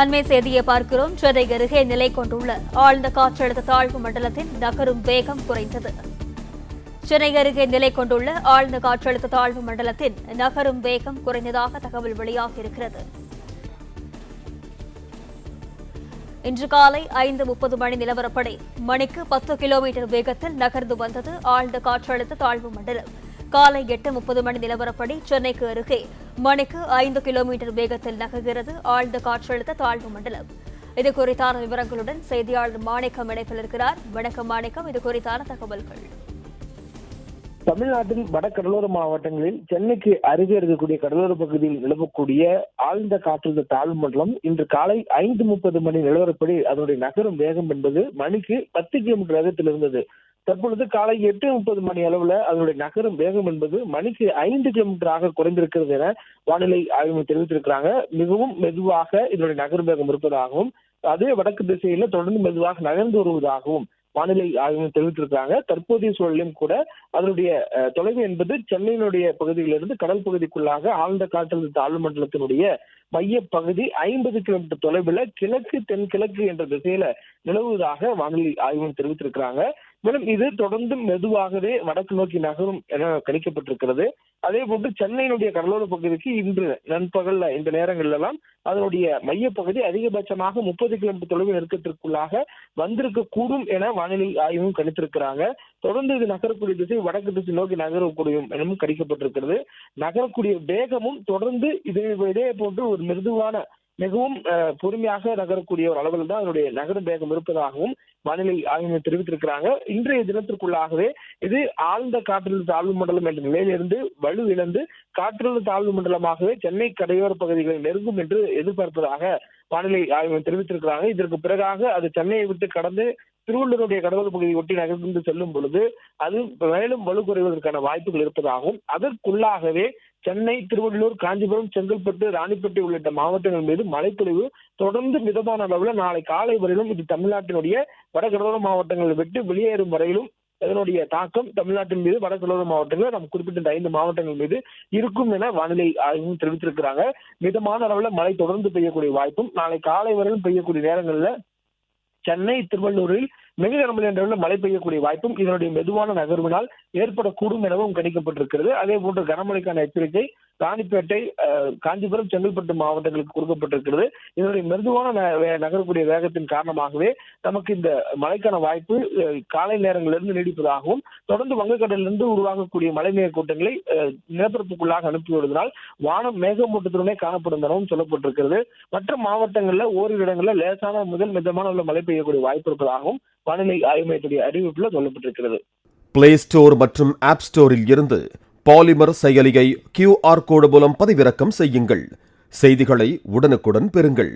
அண்மை செய்தியை பார்க்கிறோம். சென்னை அருகே நிலை கொண்டுள்ள ஆழ்ந்த காற்றழுத்த தாழ்வு மண்டலத்தின் நகரும் வேகம் குறைந்தது. சென்னை அருகே நிலை கொண்டுள்ள ஆழ்ந்த காற்றழுத்த தாழ்வு மண்டலத்தின் நகரும் வேகம் குறைந்ததாக தகவல் வெளியாகியிருக்கிறது. இன்று காலை 5:30 மணி நிலவரப்படி மணிக்கு 10 கிலோமீட்டர் வேகத்தில் நகர்ந்து வந்தது ஆழ்ந்த காற்றழுத்த தாழ்வு மண்டலம். காலை 8:30 மணி நிலவரப்படி சென்னைக்கு அருகே மணிக்கு 5 கிலோமீட்டர் வேகத்தில் நகர்கிறது ஆழ்ந்த காற்றழுத்த தாழ்வு மண்டலம். இது குறித்தான விவரங்களுடன் செய்தியாளர் மாணிக்கம் இணைப்பில் இருக்கிறார். வணக்கம் மாணிக்கம், இது குறித்தான தகவல்கள். தமிழ்நாட்டின் வடகடலோர மாவட்டங்களில் சென்னைக்கு அருகே இருக்கக்கூடிய கடலோர பகுதியில் நிலவக்கூடிய ஆழ்ந்த காற்றழுத்த தாழ்வு மண்டலம் இன்று காலை 5:30 மணி நிலவரப்படி அதனுடைய நகரும் வேகம் என்பது மணிக்கு 10 கிலோமீட்டர் வேகத்தில் இருந்தது. தற்பொழுது காலை 8:30 மணி அளவுல அதனுடைய நகரும் வேகம் என்பது மணிக்கு 5 கிலோமீட்டராக குறைந்திருக்கிறது என வானிலை ஆய்வு தெரிவித்திருக்கிறாங்க. மிகவும் மெதுவாக இதனுடைய நகரும் வேகம் இருப்பதாகவும் அதே வடக்கு திசையில தொடர்ந்து மெதுவாக நகர்ந்து வருவதாகவும் வானிலை ஆய்வு தெரிவித்திருக்கிறாங்க. தற்போதைய சூழலிலும் கூட அதனுடைய தொலைவு என்பது சென்னையினுடைய பகுதியிலிருந்து கடல் பகுதிக்குள்ளாக ஆழ்ந்த காற்றழுத்த தாழ்வு மண்டலத்தினுடைய மைய பகுதி 50 கிலோமீட்டர் தொலைவில் கிழக்கு தென்கிழக்கு என்ற திசையில நிலவுவதாக வானிலை ஆய்வு தெரிவித்திருக்கிறாங்க. மேலும் இது தொடர்ந்து மெதுவாகவே வடக்கு நோக்கி நகரும் என கணிக்கப்பட்டிருக்கிறது. அதே போன்று சென்னையினுடைய கடலோர பகுதிக்கு இன்று நண்பகல் இந்த நேரங்கள் எல்லாம் அதனுடைய மைய பகுதி அதிகபட்சமாக 30 கிலோமீட்டர் தொலைவு நெருக்கத்திற்குள்ளாக வந்திருக்க கூடும் என வானிலை ஆய்வும் கணித்திருக்கிறாங்க. தொடர்ந்து இது நகரக்கூடிய திசை வடக்கு திசை நோக்கி நகரக்கூடிய எனவும் கணிக்கப்பட்டிருக்கிறது. நகரக்கூடிய வேகமும் தொடர்ந்து இதே போன்று ஒரு மிருதுவான மிகவும் பொறுமையாக நகரக்கூடிய ஒரு அளவில் தான் அதனுடைய நகரும் வேகம் இருப்பதாகவும் வானிலை ஆய்வு தெரிவித்திருக்கிறாங்க. இன்றைய தினத்திற்குள்ளாகவே இது ஆழ்ந்த காற்றழுத்த தாழ்வு மண்டலம் என்ற நிலையிலிருந்து வலு இழந்து காற்றழுத்த தாழ்வு மண்டலமாகவே சென்னை கரையோர பகுதிகளை நெருங்கும் என்று எதிர்பார்ப்பதாக வானிலை ஆய்வு தெரிவித்திருக்கிறாங்க. இதற்கு பிறகாக அது சென்னையை விட்டு கடந்து திருவள்ளூருடைய கடலோர பகுதியை ஒட்டி நகர்ந்து செல்லும் பொழுது அது மேலும் வலு குறைவதற்கான வாய்ப்புகள் இருப்பதாகவும் அதற்குள்ளாகவே சென்னை, திருவள்ளூர், காஞ்சிபுரம், செங்கல்பட்டு, ராணிப்பேட்டை உள்ளிட்ட மாவட்டங்கள் மீது மழைப்பொழிவு தொடர்ந்து மிதமான அளவில் நாளை காலை வரையிலும் இது தமிழ்நாட்டினுடைய வடகடலோர மாவட்டங்களை விட்டு வெளியேறும் வரையிலும் இதனுடைய தாக்கம் தமிழ்நாட்டின் மீது வடகடலோர மாவட்டங்கள் நம்ம குறிப்பிட்ட 5 மாவட்டங்கள் மீது இருக்கும் என வானிலை ஆய்வும் தெரிவித்திருக்கிறாங்க. மிதமான அளவில் மழை தொடர்ந்து பெய்யக்கூடிய வாய்ப்பும் நாளை காலை வரையிலும் பெய்யக்கூடிய நேரங்களில் சென்னை, திருவள்ளூரில் மிக கனமழை என்ற மழை பெய்யக்கூடிய வாய்ப்பும் இதனுடைய மெதுவான நகர்வினால் ஏற்படக்கூடும் எனவும் கணிக்கப்பட்டிருக்கிறது. அதே போன்று கனமழைக்கான எச்சரிக்கை ராணிப்பேட்டை, காஞ்சிபுரம், செங்கல்பட்டு மாவட்டங்களுக்கு கொடுக்கப்பட்டிருக்கிறது. இதனுடைய மெதுவான நகரக்கூடிய வேகத்தின் காரணமாகவே நமக்கு இந்த மழைக்கான வாய்ப்பு காலை நேரங்களிலிருந்து நீடிப்பதாகவும் தொடர்ந்து வங்கக்கடலிலிருந்து உருவாகக்கூடிய மழைநீர் கூட்டங்களை நிலப்பரப்புக்குள்ளாக அனுப்பி வருவதனால் வானம் மேகமூட்டத்துடனே காணப்படும் எனவும் சொல்லப்பட்டிருக்கிறது. மற்ற மாவட்டங்களில் ஓரிரு இடங்களில் லேசான முதல் மிதமான மழை பெய்யக்கூடிய வாய்ப்பு இருப்பதாகவும் வானிலை ஆய்வு மையத்துடைய அறிவிப்பில் சொல்லப்பட்டிருக்கிறது. பிளே ஸ்டோர் மற்றும் ஆப் ஸ்டோரில் இருந்து பாலிமர் செயலியை QR கோடு மூலம் பதிவிறக்கம் செய்யுங்கள். செய்திகளை உடனுக்குடன் பெறுங்கள்.